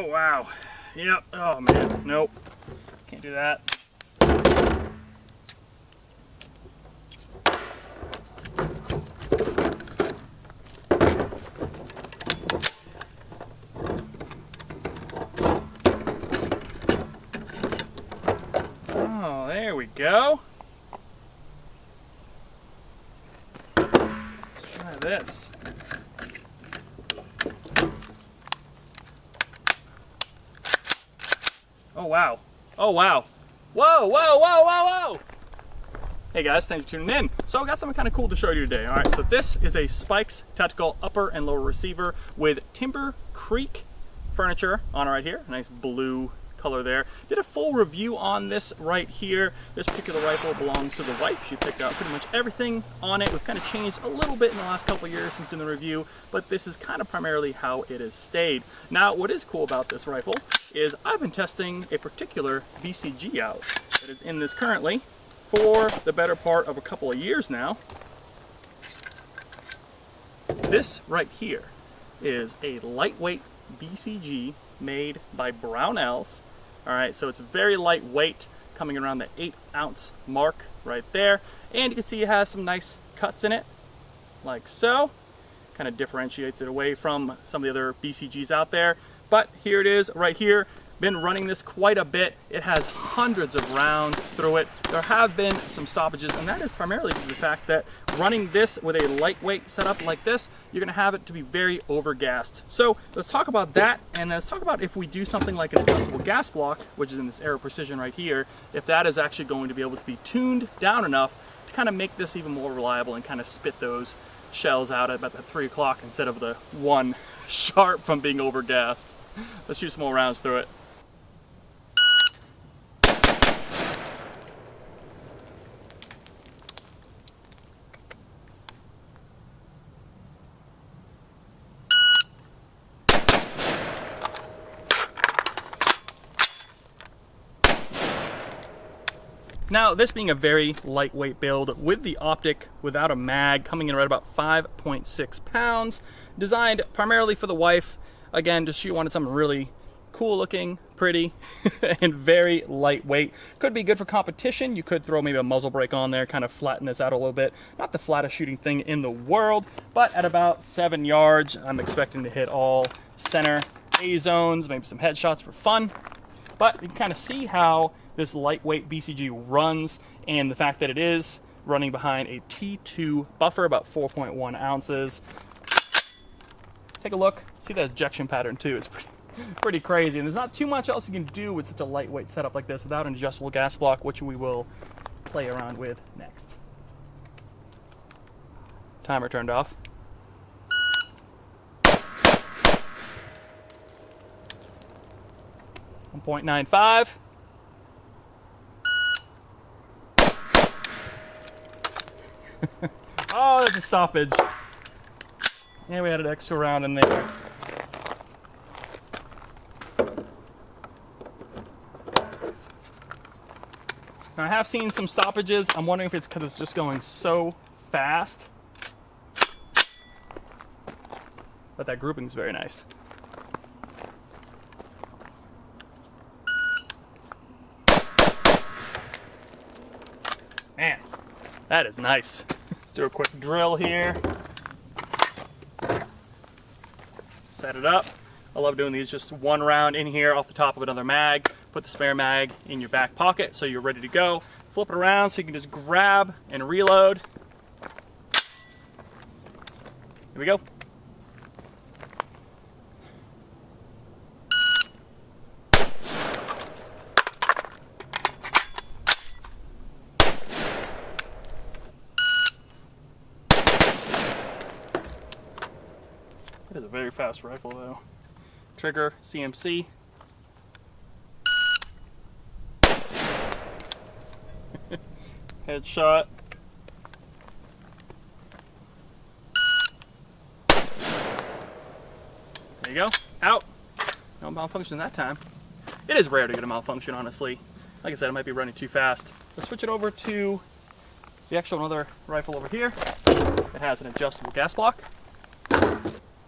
Oh, wow. Yep. Oh, man. Nope. Can't do that. Oh, there we go. Let's try this. Oh, wow. Oh, wow. Whoa, whoa, whoa, whoa, whoa! Hey guys, thanks for tuning in. So I got something kind of cool to show you today. All right, so this is a Spikes Tactical upper and lower receiver with Timber Creek furniture on it right here. Nice blue color there. Did a full review on this right here. This particular rifle belongs to the wife. She picked out pretty much everything on it. We've kind of changed a little bit in the last couple of years since doing the review, but this is kind of primarily how it has stayed. Now, what is cool about this rifle is I've been testing a particular BCG out that is in this currently for the better part of a couple of years now. This right here is a lightweight BCG made by Brownells. All right, so it's very lightweight, coming around the 8-ounce mark right there. And you can see it has some nice cuts in it, like so. Kind of differentiates it away from some of the other BCGs out there. But here it is right here. Been running this quite a bit. It has hundreds of rounds through it. There have been some stoppages, and that is primarily due to the fact that running this with a lightweight setup like this, you're gonna have it to be very overgassed. So let's talk about that, and let's talk about if we do something like an adjustable gas block, which is in this Aero Precision right here, if that is actually going to be able to be tuned down enough to kind of make this even more reliable and kind of spit those shells out at about the 3 o'clock instead of the 1 sharp from being overgassed. Let's shoot some more rounds through it. Now, this being a very lightweight build with the optic without a mag, coming in right about 5.6 pounds, designed primarily for the wife. Again, just she wanted something really cool looking, pretty, and very lightweight. Could be good for competition. You could throw maybe a muzzle brake on there, kind of flatten this out a little bit. Not the flattest shooting thing in the world, but at about 7 yards, I'm expecting to hit all center A zones, maybe some headshots for fun. But you can kind of see how this lightweight BCG runs, and the fact that it is running behind a T2 buffer, about 4.1 ounces. Take a look, see that ejection pattern too. It's pretty crazy, and there's not too much else you can do with such a lightweight setup like this without an adjustable gas block, which we will play around with next. Timer turned off. .95. Oh, there's a stoppage. And we had an extra round in there. Now, I have seen some stoppages. I'm wondering if it's because it's just going so fast. But that grouping is very nice. Man, that is nice. Let's do a quick drill here. Set it up. I love doing these just 1 round in here off the top of another mag. Put the spare mag in your back pocket so you're ready to go. Flip it around so you can just grab and reload. Here we go. It is a very fast rifle though. Trigger, CMC. Headshot. There you go. Out. No malfunction that time. It is rare to get a malfunction, honestly. Like I said, it might be running too fast. Let's switch it over to the actual other rifle over here. It has an adjustable gas block.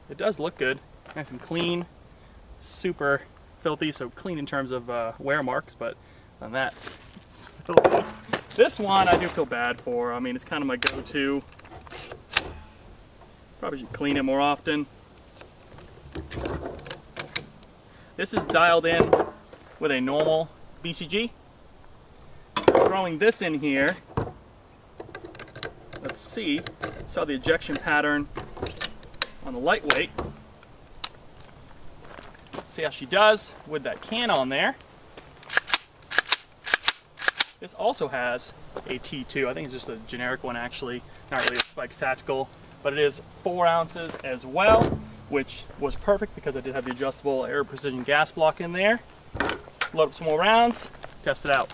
It does look good. Nice and clean. Super filthy, so clean in terms of wear marks, but on that, it's filthy. This one I do feel bad for. I mean, it's kind of my go-to. Probably should clean it more often. This is dialed in with a normal BCG. Throwing this in here, let's see, saw the ejection pattern on the lightweight. See how she does with that can on there. This also has a T2. I think it's just a generic one actually, not really a Spikes Tactical, but it is 4 ounces as well, which was perfect because I did have the adjustable air precision gas block in there. Load up some more rounds, test it out.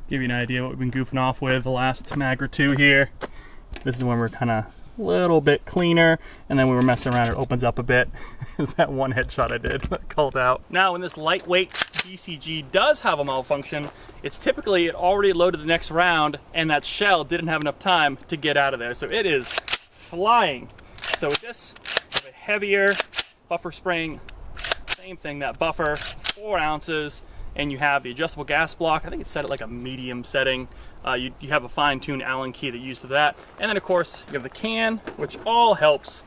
Give you an idea what we've been goofing off with the last mag or two here. This is when we're kind of a little bit cleaner, and then we were messing around, it opens up a bit. There's that one headshot I did that called out. Now when this lightweight BCG does have a malfunction, it's typically it already loaded the next round and that shell didn't have enough time to get out of there. So it is flying. So with this, a heavier buffer spring, same thing, that buffer, 4 ounces, and you have the adjustable gas block. I think it's set at like a medium setting. You have a fine-tuned Allen key that you use for that. And then of course, you have the can, which all helps.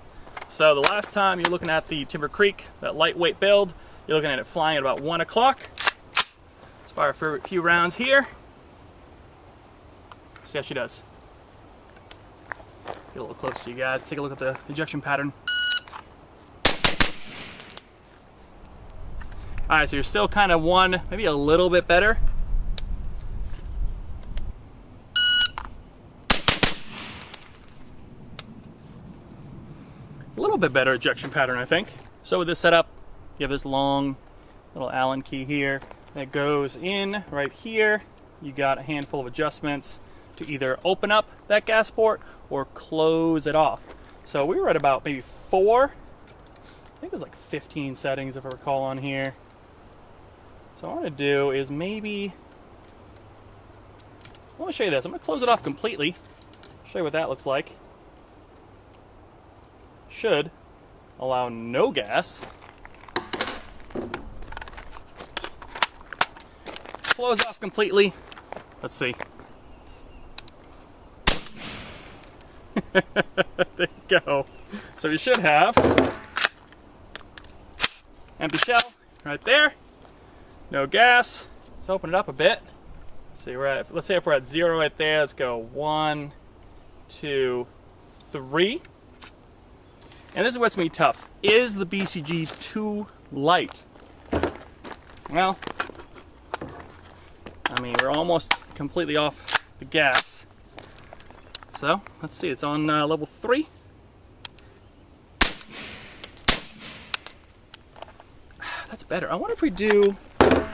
So the last time you're looking at the Timber Creek, that lightweight build, you're looking at it flying at about 1 o'clock. Let's fire for a few rounds here. See how she does. Get a little close to you guys, take a look at the ejection pattern. All right, so you're still kind of one, maybe a little bit better. A little bit better ejection pattern, I think. So with this setup, you have this long little Allen key here that goes in right here. You got a handful of adjustments to either open up that gas port or close it off. So we were at about maybe 4. I think there's like 15 settings if I recall on here. So what I want to do is maybe, I want to show you this. I'm going to close it off completely, show you what that looks like. Should allow no gas. Close off completely. Let's see. There you go. So you should have empty shell right there. No gas. Let's open it up a bit. Let's see, let's say if we're at 0 right there, let's go 1, 2, 3. And this is what's gonna be tough. Is the BCG too light? Well, I mean, we're almost completely off the gas. So let's see, it's on level 3. That's better. I wonder if we do, gotta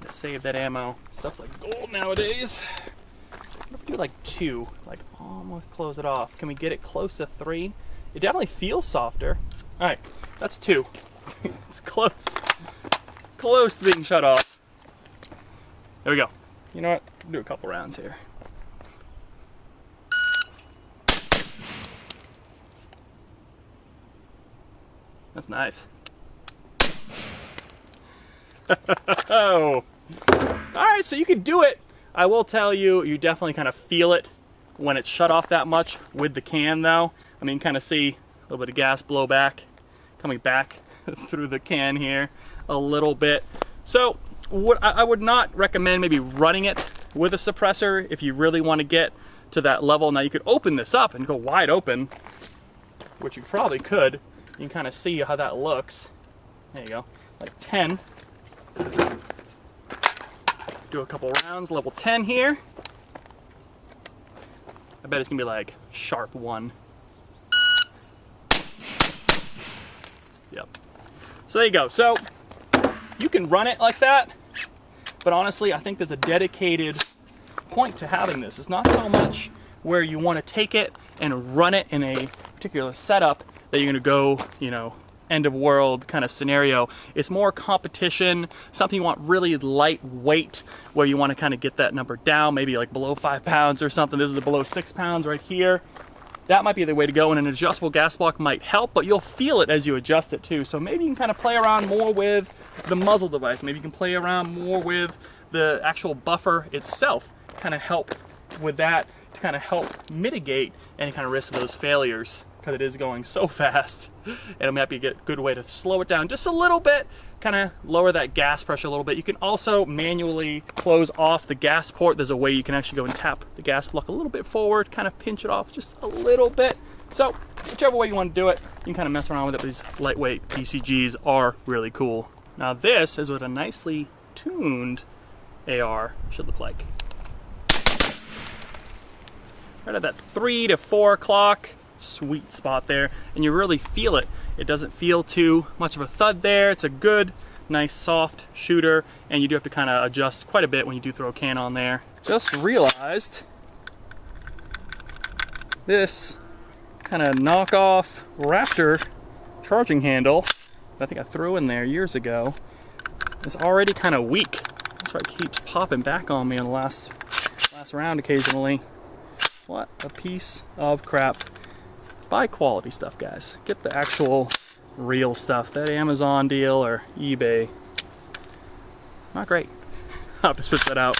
save that ammo. Stuff's like gold nowadays. What if we do like 2, like almost close it off? Can we get it close to 3? It definitely feels softer. All right, that's 2. It's close to being shut off. There we go. You know what? We'll do a couple rounds here. That's nice. Oh. All right, so you can do it. I will tell you, you definitely kind of feel it when it's shut off that much with the can though. I mean, kind of see a little bit of gas blow back, coming back through the can here a little bit. So I would not recommend maybe running it with a suppressor if you really want to get to that level. Now you could open this up and go wide open, which you probably could. You can kind of see how that looks. There you go, like 10. Do a couple rounds, level 10 here. I bet it's gonna be like sharp 1. Yep. So there you go. So you can run it like that, but honestly, I think there's a dedicated point to having this. It's not so much where you want to take it and run it in a particular setup that you're gonna go, you know, end of world kind of scenario. It's more competition, something you want really lightweight, where you want to kind of get that number down, maybe like below 5 pounds or something. This is below 6 pounds right here. that might be the way to go, and an adjustable gas block might help, but you'll feel it as you adjust it too. So maybe you can kind of play around more with the muzzle device. Maybe you can play around more with the actual buffer itself, kind of help with that, to kind of help mitigate any kind of risk of those failures, because it is going so fast. And it might be a good way to slow it down just a little bit, kind of lower that gas pressure a little bit. You can also manually close off the gas port. There's a way you can actually go and tap the gas block a little bit forward, kind of pinch it off just a little bit. So whichever way you want to do it, you can kind of mess around with it. These lightweight BCGs are really cool. Now this is what a nicely tuned AR should look like. Right at that 3 to 4 o'clock sweet spot there, and you really feel it. It doesn't feel too much of a thud there. It's a good, nice, soft shooter, and you do have to kind of adjust quite a bit when you do throw a can on there. Just realized this kind of knockoff Raptor charging handle I think I threw in there years ago is already kind of weak. That's why it keeps popping back on me on the last round occasionally. What a piece of crap. Buy quality stuff, guys. Get the actual real stuff. That Amazon deal or eBay, not great. I'll have to switch that out.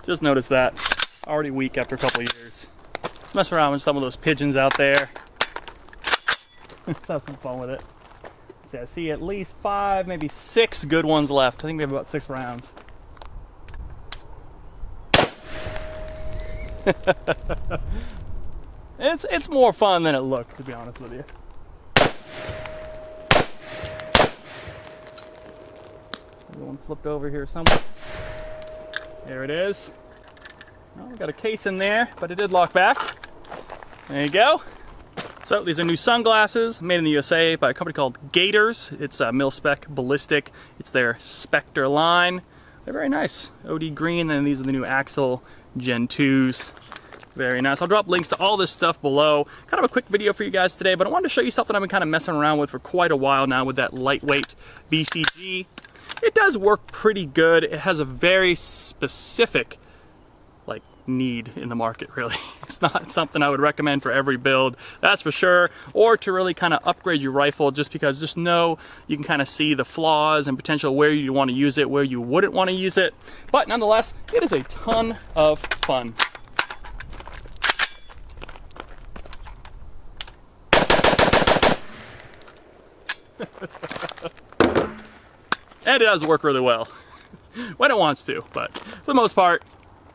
Just noticed that. Already weak after a couple of years. Let's mess around with some of those pigeons out there. Let's have some fun with it. See, I see at least 5, maybe 6 good ones left. I think we have about 6 rounds. It's more fun than it looks, to be honest with you. Another one flipped over here somewhere. There it is. Oh, we got a case in there, but it did lock back. There you go. So these are new sunglasses made in the USA by a company called Gators. It's mil-spec ballistic. It's their Spectre line. They're very nice. OD green, and these are the new Axel Gen 2s. Very nice. I'll drop links to all this stuff below. Kind of a quick video for you guys today, but I wanted to show you something I've been kind of messing around with for quite a while now with that lightweight BCG. It does work pretty good. It has a very specific need in the market, really. It's not something I would recommend for every build, that's for sure, or to really kind of upgrade your rifle, just because just know you can kind of see the flaws and potential where you want to use it, where you wouldn't want to use it. But nonetheless, it is a ton of fun. And it does work really well when it wants to, but for the most part,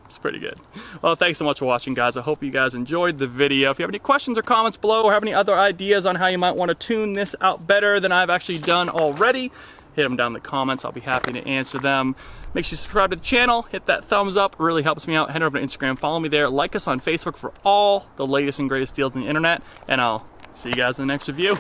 it's pretty good. Well, thanks so much for watching, guys. I hope you guys enjoyed the video. If you have any questions or comments below, or have any other ideas on how you might want to tune this out better than I've actually done already, hit them down in the comments. I'll be happy to answer them. Make sure you subscribe to the channel, hit that thumbs up, it really helps me out. Head over to Instagram, follow me there, like us on Facebook for all the latest and greatest deals on the internet, and I'll see you guys in the next review.